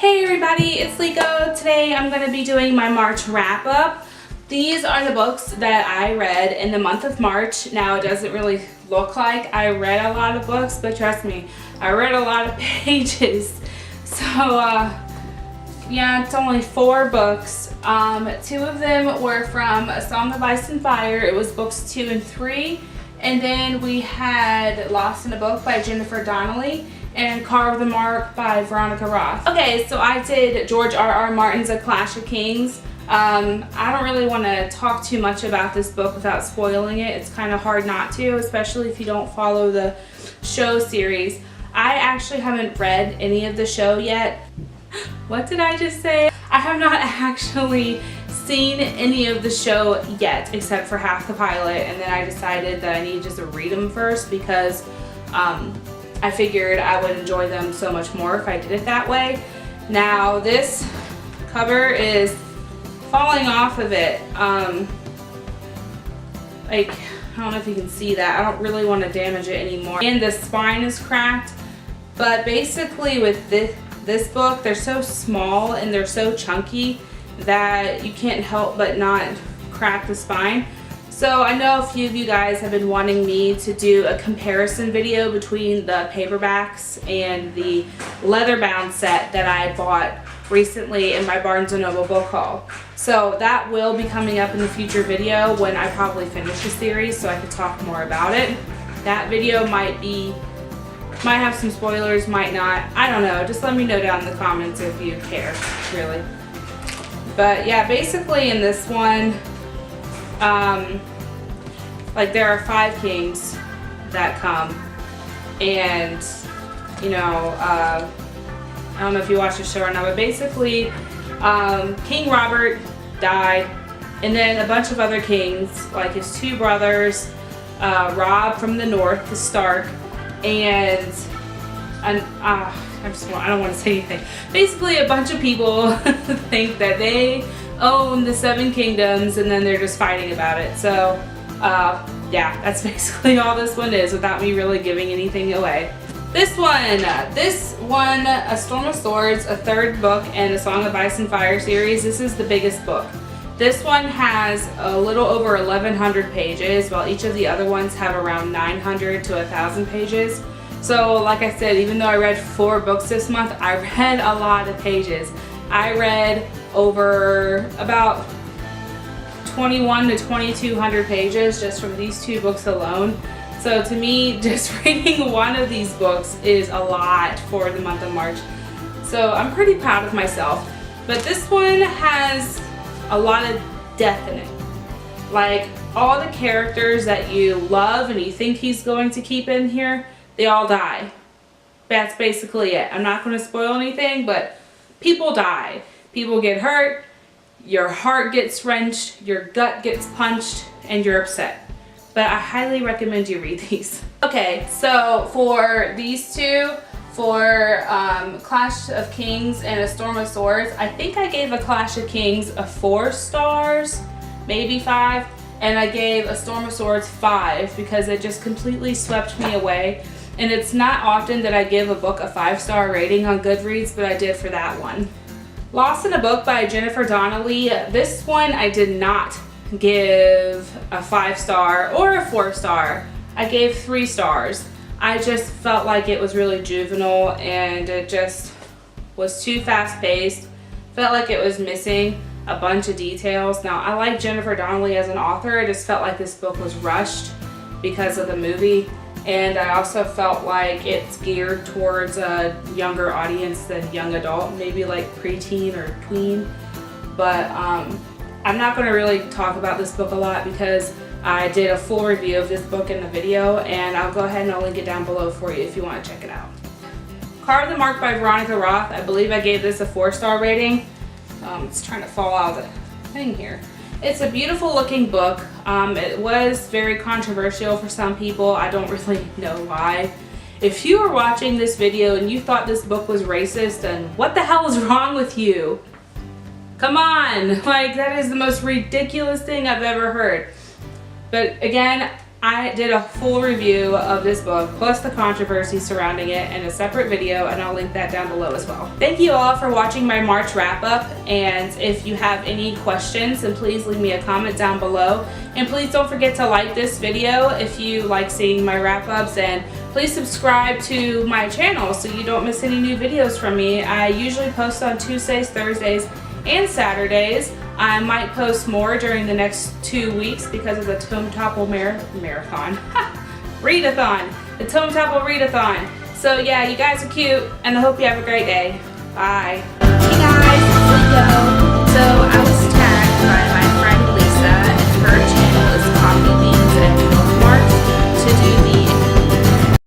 Hey everybody, it's Liko. Today I'm going to be doing my March wrap up. These are the books that I read in the month of March. Now it doesn't really look like I read a lot of books, but trust me, I read a lot of pages. So yeah, it's only 4 books. 2 of them were from A Song of Ice and Fire. It was books 2 and 3. And then we had Lost in a Book by Jennifer Donnelly and Carve the Mark by Veronica Roth. Okay, so I did George R.R. Martin's A Clash of Kings. I don't really want to talk too much about this book without spoiling it. It's kind of hard not to, especially if you don't follow the show series. I actually haven't read any of the show yet. What did I just say? I have not actually seen any of the show yet, except for half the pilot, and then I decided that I need just to read them first because I figured I would enjoy them so much more if I did it that way. Now this cover is falling off of it. Like, I don't know if you can see that. I don't really want to damage it anymore. And the spine is cracked, but basically with this book, they're so small and they're so chunky that you can't help but not crack the spine. So I know a few of you guys have been wanting me to do a comparison video between the paperbacks and the leather bound set that I bought recently in my Barnes & Noble book haul. So that will be coming up in the future video when I probably finish the series so I can talk more about it. That video might have some spoilers, might not. I don't know. Just let me know down in the comments if you care, really. But yeah, basically in this one, like there are 5 kings that come, and you know, I don't know if you watch the show or not, but basically King Robert died, and then a bunch of other kings, like his 2 brothers, Rob from the north, the Stark, and I don't want to say anything. Basically, a bunch of people think that they own the 7 kingdoms, and then they're just fighting about it. So, yeah, that's basically all this one is, without me really giving anything away. This one, A Storm of Swords, a 3rd book in A Song of Ice and Fire series. This is the biggest book. This one has a little over 1,100 pages, while each of the other ones have around 900 to 1,000 pages. So like I said, even though I read 4 books this month, I read a lot of pages. I read over about 21 to 2,200 pages just from these 2 books alone. So to me, just reading one of these books is a lot for the month of March. So I'm pretty proud of myself. But this one has a lot of death in it. Like, all the characters that you love and you think he's going to keep in here, they all die. That's basically it. I'm not going to spoil anything, but people die. People get hurt, your heart gets wrenched, your gut gets punched, and you're upset. But I highly recommend you read these. Okay, so for these 2, for Clash of Kings and A Storm of Swords, I think I gave A Clash of Kings a 4 stars, maybe 5, and I gave A Storm of Swords 5 because it just completely swept me away. And it's not often that I give a book a 5-star rating on Goodreads, but I did for that one. Lost in a Book by Jennifer Donnelly. This one I did not give a 5-star or a 4-star. I gave 3 stars. I just felt like it was really juvenile and it just was too fast-paced. Felt like it was missing a bunch of details. Now, I like Jennifer Donnelly as an author. I just felt like this book was rushed because of the movie. And I also felt like it's geared towards a younger audience than young adult, maybe like preteen or tween. But I'm not going to really talk about this book a lot because I did a full review of this book in the video, and I'll go ahead and I'll link it down below for you if you want to check it out. Carve the Mark by Veronica Roth. I believe I gave this a 4-star rating. It's trying to fall out of the thing here. It's a beautiful looking book. It was very controversial for some people. I don't really know why. If you were watching this video and you thought this book was racist, then what the hell is wrong with you? Come on, like, that is the most ridiculous thing I've ever heard. But again, I did a full review of this book, plus the controversy surrounding it in a separate video, and I'll link that down below as well. Thank you all for watching my March wrap up, and if you have any questions, then please leave me a comment down below. And please don't forget to like this video if you like seeing my wrap ups, and please subscribe to my channel so you don't miss any new videos from me. I usually post on Tuesdays, Thursdays, and Saturdays. I might post more during the next 2 weeks because of the Tome Topple Marathon. Readathon. The Tome Topple Readathon. So yeah, you guys are cute, and I hope you have a great day. Bye.